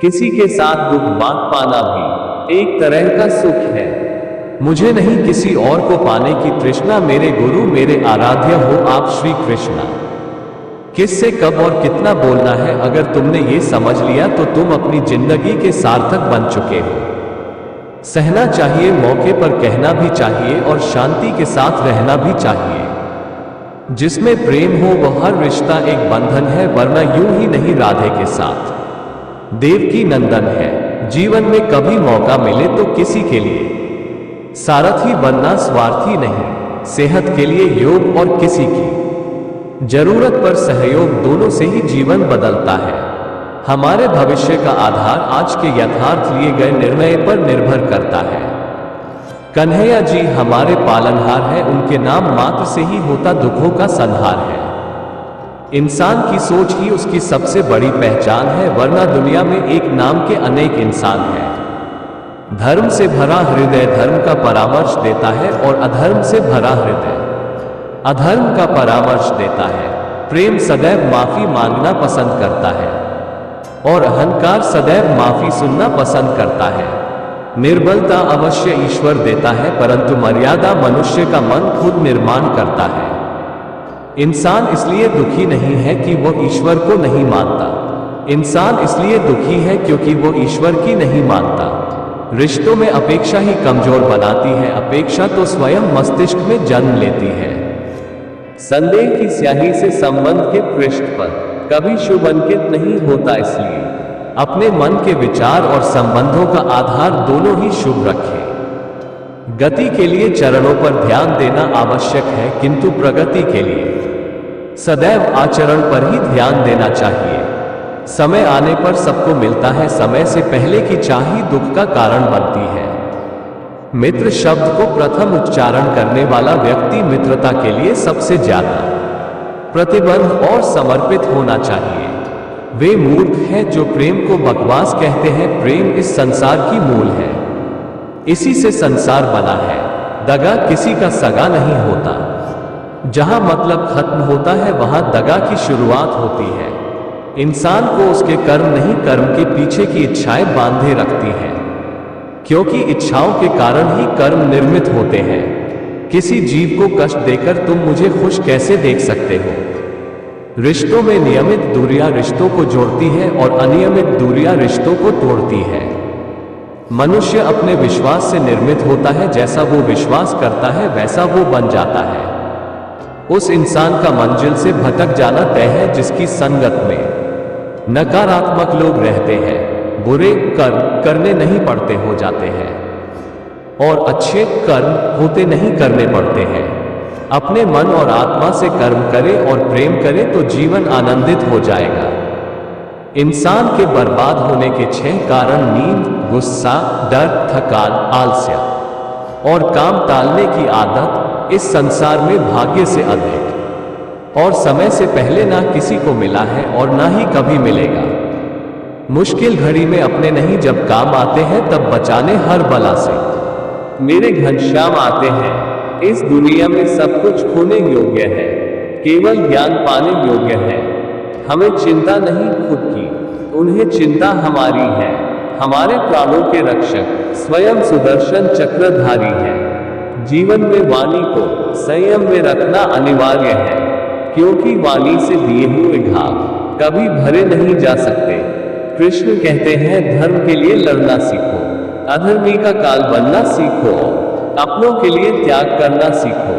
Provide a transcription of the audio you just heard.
किसी के साथ दुख बांट पाना भी एक तरह का सुख है। मुझे नहीं किसी और को पाने की तृष्णा, मेरे गुरु मेरे आराध्य हो आप श्री कृष्णा। किससे कब और कितना बोलना है, अगर तुमने ये समझ लिया तो तुम अपनी जिंदगी के सार्थक बन चुके हो। सहना चाहिए, मौके पर कहना भी चाहिए और शांति के साथ रहना भी चाहिए। जिसमें प्रेम हो वह हर रिश्ता एक बंधन है, वरना यूं ही नहीं राधे के साथ देवकी नंदन है। जीवन में कभी मौका मिले तो किसी के लिए सारथी बनना, स्वार्थी नहीं, सेहत के लिए योग और किसी की जरूरत पर सहयोग, दोनों से ही जीवन बदलता है। हमारे भविष्य का आधार आज के यथार्थ लिए गए निर्णय पर निर्भर करता है। कन्हैया जी हमारे पालनहार हैं, उनके नाम मात्र से ही होता दुखों का संहार है। इंसान की सोच ही उसकी सबसे बड़ी पहचान है, वरना दुनिया में एक नाम के अनेक इंसान हैं। धर्म से भरा हृदय धर्म का परामर्श देता है और अधर्म से भरा हृदय अधर्म का परामर्श देता है। प्रेम सदैव माफी मांगना पसंद करता है और अहंकार सदैव माफी सुनना पसंद करता है। निर्बलता अवश्य ईश्वर देता है, परंतु मर्यादा मनुष्य का मन खुद निर्माण करता है। इंसान इसलिए दुखी नहीं है कि वो ईश्वर को नहीं मानता, इंसान इसलिए दुखी है क्योंकि वो ईश्वर की नहीं मानता। रिश्तों में अपेक्षा ही कमजोर बनाती है, अपेक्षा तो स्वयं मस्तिष्क में जन्म लेती है। संदेह की स्याही से संबंध के पृष्ठ पर कभी शुभ अंकित नहीं होता, इसलिए अपने मन के विचार और संबंधों का आधार दोनों ही शुभ रखें। गति के लिए चरणों पर ध्यान देना आवश्यक है, किंतु प्रगति के लिए सदैव आचरण पर ही ध्यान देना चाहिए। समय आने पर सबको मिलता है, समय से पहले की चाह ही दुख का कारण बनती है। मित्र शब्द को प्रथम उच्चारण करने वाला व्यक्ति मित्रता के लिए सबसे ज्यादा प्रतिबद्ध और समर्पित होना चाहिए। वे मूर्ख हैं जो प्रेम को बकवास कहते हैं। प्रेम इस संसार की मूल है, इसी से संसार बना है। दगा किसी का सगा नहीं होता। जहां मतलब खत्म होता है वहां दगा की शुरुआत होती है। इंसान को उसके कर्म नहीं, कर्म के पीछे की इच्छाएं बांधे रखती हैं, क्योंकि इच्छाओं के कारण ही कर्म निर्मित होते हैं। किसी जीव को कष्ट देकर तुम मुझे खुश कैसे देख सकते हो? रिश्तों में नियमित दूरियां रिश्तों को जोड़ती है और अनियमित दूरियां रिश्तों को तोड़ती है। मनुष्य अपने विश्वास से निर्मित होता है, जैसा वो विश्वास करता है वैसा वो बन जाता है। उस इंसान का मंजिल से भटक जाना तय है जिसकी संगत में नकारात्मक लोग रहते हैं। बुरे कर्म करने नहीं पड़ते, हो जाते हैं, और अच्छे कर्म होते नहीं, करने पड़ते हैं। अपने मन और आत्मा से कर्म करे और प्रेम करे तो जीवन आनंदित हो जाएगा। इंसान के बर्बाद होने के 6 कारण नींद, गुस्सा, डर, थकान, आलस्य और काम टालने की आदत इस संसार में भाग्य से अधिक और समय से पहले ना किसी को मिला है और ना ही कभी मिलेगा। मुश्किल घड़ी में अपने नहीं जब काम आते हैं तब बचाने हर बला से। मेरे घनश्याम आते हैं। इस दुनिया में सब कुछ खोने योग्य है, केवल ज्ञान पाने योग्य है। हमें चिंता नहीं खुद की, उन्हें चिंता हमारी है। हमारे प्राणों के रक्षक स्वयं सुदर्शन चक्रधारी है। जीवन में वाणी को संयम में रखना अनिवार्य है, क्योंकि वाणी से दिए हुए घाव कभी भरे नहीं जा सकते। कृष्ण कहते हैं, धर्म के लिए लड़ना सीखो, अधर्मी का काल बनना सीखो, अपनों के लिए त्याग करना सीखो।